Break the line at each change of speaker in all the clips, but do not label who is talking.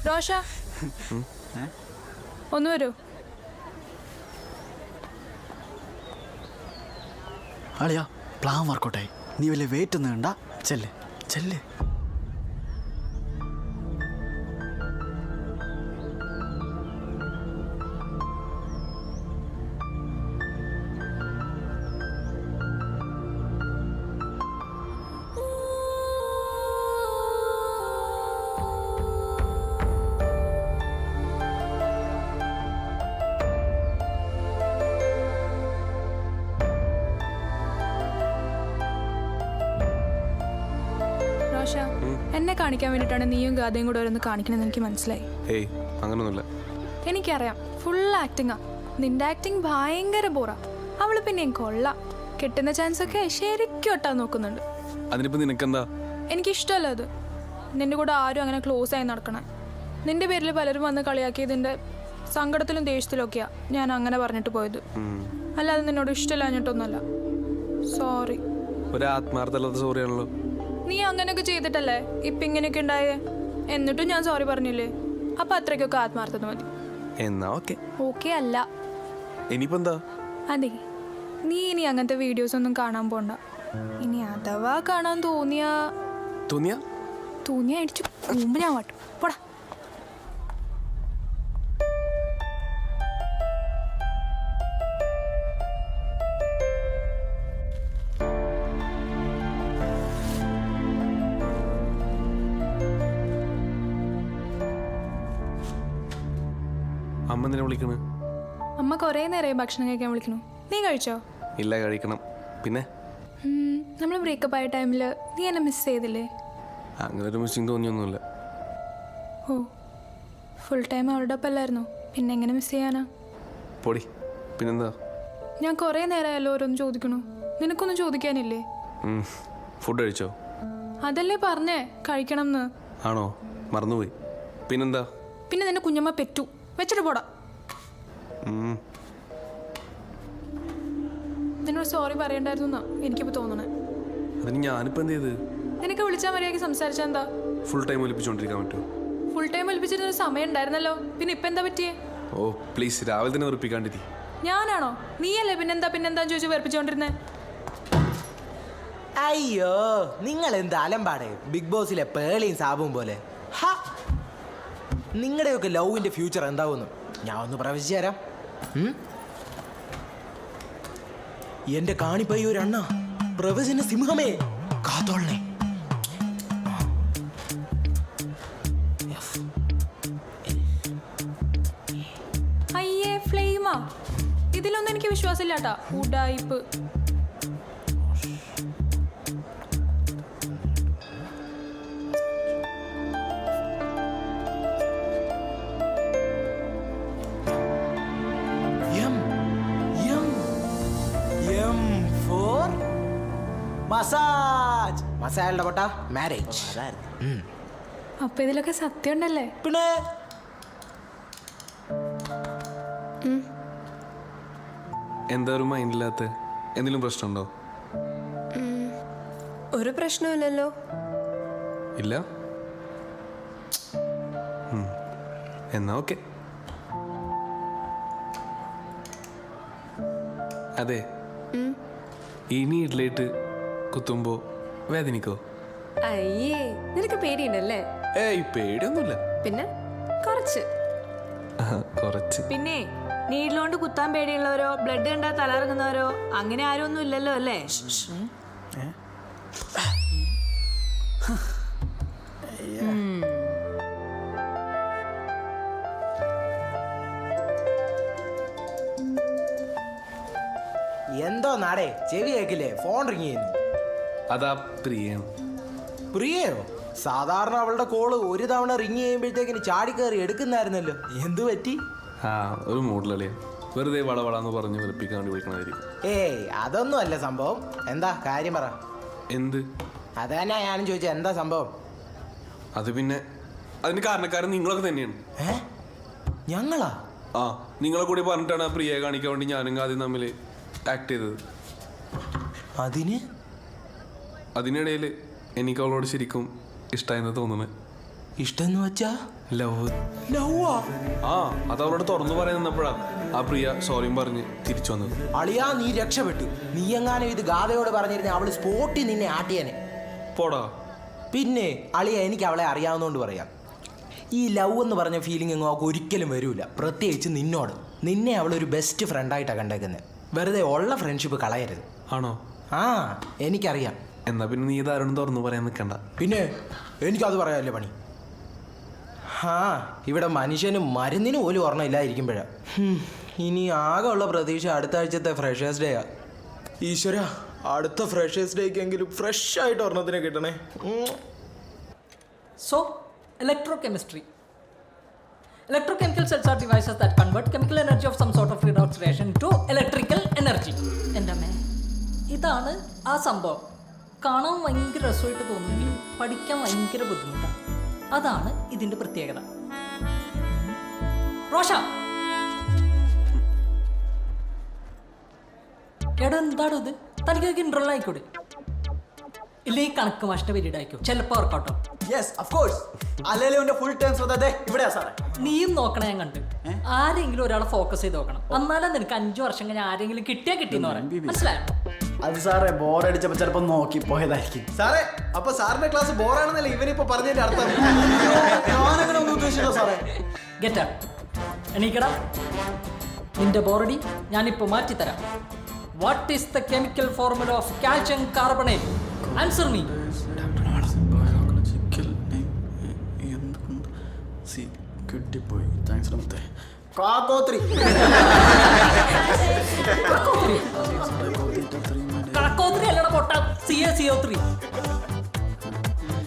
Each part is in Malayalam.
റോഷ ഒന്ന് വരൂ.
അളിയാ പ്ലാൻ വർക്കൗട്ടായി. നീ വലിയ വെയിറ്റ് ഒന്നും വേണ്ട. ചെല്ല് ചെല്ല്.
എന്നെ കാണിക്കാൻ വേണ്ടിയിട്ടാണ് നീയും ഗാഥയും കൂടെ ഓരോന്ന് കാണിക്കണമെന്ന് എനിക്ക് മനസ്സിലായി.
ഏയ് അങ്ങനൊന്നുമില്ല.
എനിക്കറിയാം, ഫുൾ ആക്ടിങ്ങാ. നിന്റെ ആക്ടിങ് ഭയങ്കര ബോറാ. അവള് പിന്നെയും കൊള്ളാം. കിട്ടുന്ന ചാൻസ് ഒക്കെ ശരിക്കും ഒട്ടാൻ നോക്കുന്നുണ്ട്.
അതിനിപ്പോ നിനക്കെന്താ?
എനിക്കിഷ്ടമല്ല അത്. നിന്റെ കൂടെ ആരും അങ്ങനെ ക്ലോസ് ആയി നടക്കണം. നിന്റെ പേരിൽ പലരും വന്ന് കളിയാക്കിയതിന്റെ സങ്കടത്തിലും ദേഷ്യത്തിലും ഒക്കെയാ ഞാൻ അങ്ങനെ പറഞ്ഞിട്ട് പോയത്. അല്ലാതെ നിന്നോട് ഇഷ്ടമില്ലാഞ്ഞിട്ടൊന്നുമല്ല. സോറി.
ഒരു ആത്മാർത്ഥമല്ലാത്ത സോറി ആണല്ലോ.
നീ അങ്ങനെയൊക്കെ ചെയ്തിട്ടല്ലേ ഇപ്പൊ ഇങ്ങനെയൊക്കെ ഉണ്ടായേ. എന്നിട്ടും ഞാൻ സോറി പറഞ്ഞില്ലേ. അപ്പൊ അത്രയ്ക്കൊക്കെ ആത്മാർത്ഥത മതി.
എന്നാ ഓക്കെ.
ഓക്കെ അല്ല.
ഇനിയിപ്പോ എന്താ?
അതെ, നീ ഇനി അങ്ങനത്തെ വീഡിയോസ് ഒന്നും കാണാൻ പോണ്ട. ഇനി അഥവാ കാണാൻ തോന്നിയാ അടിച്ചു മുമ്പ് ഞാൻ വാട്ടും. പോടാ.
അമ്മ നിന്നെ വിളിക്കണ്?
അമ്മ കൊറേ നേരമായി ഭക്ഷണം കഴിക്കാൻ വിളിക്കണു. നീ കഴിച്ചോ?
ഇല്ല, കഴിക്കണം. പിന്നെ
നമ്മൾ ബ്രേക്കപ്പ് ആയ ടൈമില് നീ എന്നെ മിസ് ചെയ്തില്ലേ?
അങ്ങനെ ഒരു മിസ്സിങ് തോന്നിയൊന്നുമില്ല.
ഓ, ഫുൾ ടൈം അവളുടെ ഒപ്പം അല്ലായിരുന്നു. പിന്നെ എങ്ങനെ മിസ് ചെയ്യാനാ?
പൊടി. പിന്നെന്താ?
ഞാൻ കൊറേ നേരമായല്ലോ ഓരോന്ന് ചോദിക്കണു. നിനക്കൊന്നും ചോദിക്കാനില്ലേ?
ഫുഡ് കഴിച്ചോ?
അതല്ലേ പറഞ്ഞേ കഴിക്കണം എന്ന്.
ആണോ? മറന്നുപോയി. പിന്നെന്താ?
പിന്നെ നിന്റെ കുഞ്ഞമ്മ പെറ്റു. വെച്ചിട്ട് പോടാ. നിന്നോട് സോറി പറയണ്ടായിരുന്നു എനിക്കിപ്പോ തോന്നണേ.
അതിന് ഞാനിപ്പോ എന്ത് ചെയ്ത്?
നിനക്ക് വിളിച്ചാൽ മര്യാദയ്ക്ക് സംസാരിച്ചാ എന്താ?
ഫുൾ ടൈം ഒലിപ്പിച്ചോണ്ടിരിക്കാൻ പറ്റുമോ?
ഫുൾ ടൈം ഒലിപ്പിച്ചിരുന്ന ഒരു സമയം ഉണ്ടായിരുന്നല്ലോ. പിന്നെ ഇപ്പൊ എന്താ പറ്റിയേ?
ഓ പ്ലീസ്, രാവിലെ തന്നെ വെറുപ്പിക്കാണ്ടിരി.
ഞാനാണോ? നീയല്ലേ പിന്നെന്താ ചോദിച്ചു വെറുപ്പിച്ചോണ്ടിരുന്നേ?
അയ്യോ, നിങ്ങൾ എന്ത് അലമ്പാടേ. ബിഗ് ബോസിലെ പേളിയും സാബും പോലെ. നിങ്ങളുടെയൊക്കെ ലവിന്റെ ഫ്യൂച്ചർ എന്താവുന്നു ഞാൻ ഒന്ന് പ്രവചിച്ചു തരാം. എന്റെ കാണിപ്പയ്യൊരണ്ണ പ്രവചന സിംഹമേ കാത്തോളണേ.
അയ്യേ ഫ്ലെയിമാ, ഇതിലൊന്നും എനിക്ക് വിശ്വാസമില്ലാട്ടാ. ഉഡായിപ്പ്.
മസാജ് പൊട്ട മാരേജ്.
അപ്പൊ ഇതിലൊക്കെ സത്യം ഉണ്ടല്ലേ?
പിന്നെ
എന്താ ഒരു മൈൻഡില്ലാത്ത? എന്തെങ്കിലും പ്രശ്നമുണ്ടോ?
ഒരു പ്രശ്നമില്ലല്ലോ.
ഇല്ല? എന്നാ ഓക്കെ. അതെ, ഇനി ഇഡ്ലേറ്റ് കുത്തുമ്പോ വേദനിക്കോ?
അയ്യേ, നിനക്ക് പേടിയുണ്ടല്ലേ?
ഏയ് പേടിയൊന്നുമില്ല.
പിന്നെ കുറച്ച്.
പിന്നെ നീഡിലോണ്ട് കുത്താൻ പേടിയുള്ളവരോ ബ്ലഡ് കണ്ടാൽ തലയിറങ്ങുന്നവരോ അങ്ങനെ ആരും ഒന്നും ഇല്ലല്ലോ അല്ലേ?
എന്തോ നാടേ, ചെവി കേക്കില്ലേ? ഫോൺ റിങ് ചെയ്യുന്നു.
അതാ പ്രിയാണ്.
പ്രിയയോ? സാധാരണ അവളുടെ കോള് ഒരു തവണ റിങ് ചെയ്യുമ്പോഴത്തേക്കിന് ചാടിക്കയറി എടുക്കുന്നായിരുന്നല്ലോ. എന്തു പറ്റി?
ഒരു മൂഡിലല്ലേ, വെറുതെ വളവളാന്ന് പറഞ്ഞ് വെറുപ്പിക്കാൻ വേണ്ടി വിളിക്കണായിരിക്കും.
ഏയ് അതൊന്നും അല്ല സംഭവം. എന്താ കാര്യം പറ.
എന്ത്?
അത് തന്നെ ഞാനും ചോദിച്ചത്, എന്താ സംഭവം?
അത് പിന്നെ അതിന് കാരണക്കാരൻ നിങ്ങളൊക്കെ തന്നെയാണ്.
ഞങ്ങളാ?
നിങ്ങളെ കൂടി പറഞ്ഞിട്ടാണ് പ്രിയയെ കാണിക്കാൻ വേണ്ടി ഞാനും ആദ്യം തമ്മിൽ ആക്ട് ചെയ്തത്.
അതിനിടയിൽ
എനിക്ക് അവളോട് ശരിക്കും ഇഷ്ടമായെന്ന് തോന്നുന്നത്.
ഇഷ്ടം എന്ന് വെച്ചാ
ലവ്.
ലവാ?
ആ അത് അവളോട് തുറന്നു പറയാൻ നിന്നപ്പോഴാ ആ പ്രിയ സോറിയും പറഞ്ഞ് തിരിച്ചു വന്നത്.
അളിയാ നീ രക്ഷപ്പെട്ടു. നീ എങ്ങാനും ഇത് ഗാഥയോട് പറഞ്ഞിരുന്ന അവള് സ്പോട്ടിൽ നിന്നെ ആട്ടിയനെ.
പോടാ.
പിന്നെ അളിയ എനിക്ക് അവളെ അറിയാവുന്നതുകൊണ്ട് പറയാം, ഈ ലവ് എന്ന് പറഞ്ഞ ഫീലിംഗ് എങ്ങും അവൾക്ക് ഒരിക്കലും വരൂല. പ്രത്യേകിച്ച് നിന്നോട്. നിന്നെ അവളൊരു ബെസ്റ്റ് ഫ്രണ്ടായിട്ടാണ് കണ്ടേക്കുന്നത്. വെറുതെ ഉള്ള ഫ്രണ്ട്ഷിപ്പ് കളയരുത്.
ആണോ?
ആ എനിക്കറിയാം.
എന്നാ പിന്നെ നീ ഇതാരോടും തുറന്നു പറയാൻ നിൽക്കണ്ട.
പിന്നെ എനിക്കത് പറയാമല്ലേ പണി. ആ ഇവിടെ മനുഷ്യന് മരുന്നിന് പോലും ഓർമ്മ ഇല്ലാതിരിക്കുമ്പോഴാ. ഇനി ആകെ ഉള്ള പ്രതീക്ഷ അടുത്ത ആഴ്ചത്തെ ഫ്രഷേഴ്സ് ഡേയാ. ഈശ്വര, അടുത്ത ഫ്രഷേഴ്സ് ഡേക്കെങ്കിലും ഫ്രഷ് ആയിട്ട് ഒരെണ്ണത്തിനെ കിട്ടണേ.
So, electrochemistry. Electrochemical cells are devices that convert chemical energy of some sort of redox reaction to electrical energy. എൻ്റെ അമ്മേ, ഇതാണ് ആ സംഭവം. കാണാൻ ഭയങ്കര രസമായിട്ട് തോന്നുമെങ്കിലും പഠിക്കാൻ ഭയങ്കര ബുദ്ധിമുട്ടാണ്. അതാണ് ഇതിൻ്റെ പ്രത്യേകത. റോഷ, എടാ എന്താണോ ഇത്? തനിക്കൊക്കെ ഇൻട്രോൾ ആയിക്കോട്ടെ. ഇല്ല ഈ കണക്ക് മാഷിന്റെ പീരീഡ് ആയിക്കോ, ചിലപ്പോൾ വർക്കൗട്ടോ.
Yes of course. അല്ലേലും ഫുൾ ടൈം ശ്രദ്ധ ഇവിടെയാ സാറേ.
നീയും നോക്കണേ, ഞാൻ കണ്ട്. ആരെങ്കിലും ഒരാളെ ഫോക്കസ് ചെയ്ത് നോക്കണം. എന്നാലും നിനക്ക് 5 വർഷം കഴിഞ്ഞാൽ ആരെങ്കിലും കിട്ടിയെന്ന് പറയാം. മനസ്സിലായോ?
അത് സാറേ ബോറടിച്ചപ്പോ ചിലപ്പോ നോക്കി പോയതായിരിക്കും സാറേ. അപ്പൊ സാറിന്റെ ക്ലാസ് ബോറാണെന്നല്ലേ ഇവനിപ്പോ പറഞ്ഞതിന്റെ അർത്ഥം? ഞാനങ്ങനെ ഒന്നും ഉദ്ദേശിച്ചില്ല സാറേ.
ഗെറ്റ് അപ്പ്, എണീക്കടാ. നിന്റെ ബോറടി ഞാനിപ്പോ മാറ്റിത്തരാം. What is the chemical formula of calcium carbonate? Answer me.
കിട്ടിപ്പോയി. താങ്ക്സ് നമസ്തേ. കാക്കോത്രി.
കടക്കോത്രി അല്ലട പൊട്ട. CO3.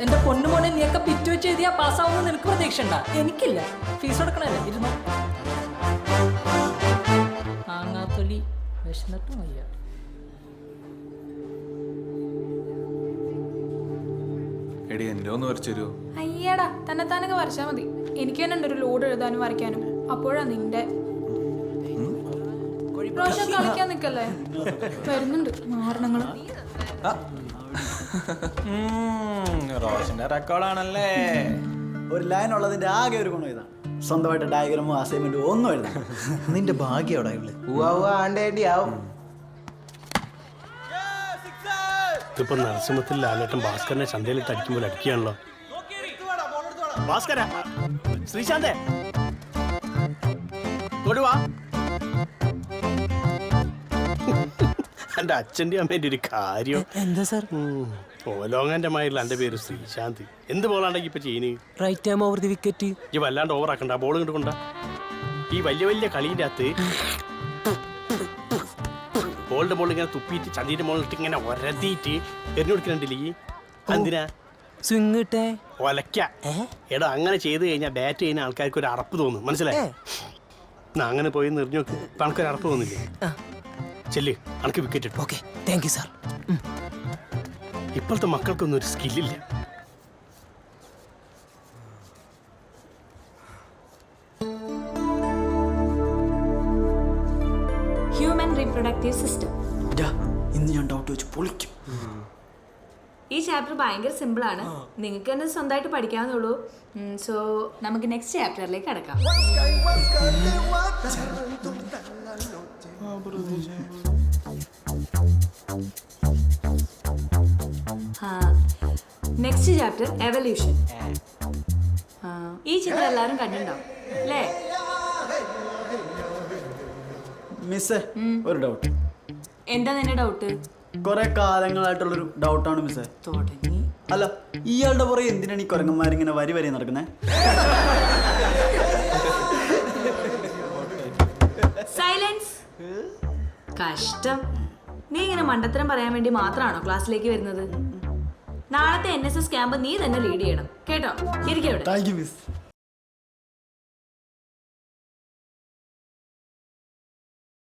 എന്റെ പൊന്നുമോനെ, നീയൊക്കെ പിറ്റ് വെച്ച് എഴുതിയാ പാസ്സാവുന്ന നിനക്ക് പ്രതീക്ഷ ഉണ്ടാ? എനിക്കില്ല. ഫീസ് കൊടുക്കണല്ലേ? ഇരുന്നോ. ആങ്ങാത്തൊലി വിശന്നിട്ടും വയ്യ.
എടി എൻ്റെ ഒന്ന് വരച്ചു തരുമോ?
അയ്യടാ, തന്നെത്താനൊക്കെ വരച്ചാൽ മതി. എനിക്ക് തന്നെ ഉണ്ട് ഒരു ലോഡ് എഴുതാനും വരയ്ക്കാനും. അപ്പോഴാ നിന്റെ പ്രാവശ്യം കളിക്കാൻ നിൽക്കല്ലേ. വരുന്നുണ്ട് മാരണങ്ങൾ.
റോഷന്റെ റെക്കോർഡാണല്ലേ.
ഒരു ലൈൻ ഉള്ളതിന്റെ ആകെ ഒരു ഗുണം ഇതാണ്, സ്വന്തമായിട്ട് ഡയഗ്രാമോ അസൈൻമെന്റോ ഒന്നും എഴുതാം. നിന്റെ ഭാഗ്യം അവിടെ ഉള്ളു.
ആണ്ടേണ്ടിയാവും.
ഇതിപ്പോ നരസിംഹത്തിൽ ലാലേട്ടൻ ഭാസ്കരനെ ചന്തയിലിട്ട് അടിക്കുമ്പോൾ അടിക്കുകയാണല്ലോ. ഭാസ്കര, ശ്രീശാന്തേ ഇങ്ങോട്ട് വാ. എന്റെ അച്ഛൻ്റെ അമ്മേന്റെ ഒരു കാര്യം.
എന്താ സാർ?
ഓലോങ്ങന്റെ മായുള്ള എന്റെ പേര് ശ്രീശാന്ത്. എന്ത് ബോളാണ്ടെങ്കിൽ ഇപ്പൊ ചെയ്യുന്നത്?
Right time over the wicket.
ഈ വല്ലാണ്ട് ഓവർ ആക്കണ്ട, ബോൾ ഇങ്ങോട്ട് കൊണ്ട. ഈ വലിയ വലിയ കളീൻ്റെ അകത്ത് ബോളിന്റെ ബോൾ ഇങ്ങനെ തുപ്പിയിട്ട് ചന്തിന്റെ മോളിട്ട് ഇങ്ങനെ ഒരതിയിട്ട് എറിഞ്ഞു കൊടുക്കുന്നുണ്ടില്ലേ ഈ? എന്തിനാ?
സ്വിങ് കിട്ടേ
ഒലക്ക. എടാ അങ്ങനെ ചെയ്ത് കഴിഞ്ഞാൽ ബാറ്റ് ചെയ്യുന്ന ആൾക്കാർക്ക് ഒരു അറപ്പ് തോന്നും, മനസ്സിലായി? അങ്ങനെ പോയി എറിഞ്ഞു നോക്ക്, ഇപ്പൊ ആൾക്കൊരു അറപ്പ് തോന്നില്ലേ? ചെല്ല്, അനക്ക് വിക്കറ്റ് ഇട്ടു.
Okay, thank you sir.
ഇപ്പോഴത്തെ മക്കൾക്കൊന്നും ഒരു സ്കില്ലില്ല.
Human reproductive system.
ഇന്ന് ഞാൻ ഡൗട്ട് വെച്ച് പൊളിക്കും.
ഈ ചാപ്റ്റർ ഭയങ്കര സിമ്പിൾ ആണ്. നിങ്ങൾക്ക് തന്നെ സ്വന്തമായിട്ട് പഠിക്കാവുന്നുള്ളൂ. സോ നമുക്ക് നെക്സ്റ്റ് ചാപ്റ്ററിലേക്ക് കടക്കാം. Next chapter evolution. ഈ ചിത്രം എല്ലാവരും കണ്ടിട്ടുണ്ടാവും അല്ലേ?
മിസ്സേ, ഒരു ഡൗട്ട്.
എന്താ നിന്റെ ഡൗട്ട്?
കുറെ കാലങ്ങളായിട്ടുള്ളൊരു ഡൗട്ടാണ് മിസ്സേ.
തുടങ്ങി.
അല്ല, ഇയാളുടെ പുറകെ എന്തിനാണ് ഈ കുരങ്ങന്മാരിങ്ങനെ വരി വരി നടക്കുന്നത്?
സൈലൻസ്. കഷ്ടം. നീ ഇങ്ങനെ മണ്ടത്തരം പറയാൻ വേണ്ടി മാത്രമാണോ ക്ലാസ്സിലേക്ക് വരുന്നത്? നാളത്തെ NSS ക്യാമ്പ് നീ തന്നെ ലീഡ് ചെയ്യണം കേട്ടോ. ഇരിക്കവിടെ.
Thank you miss.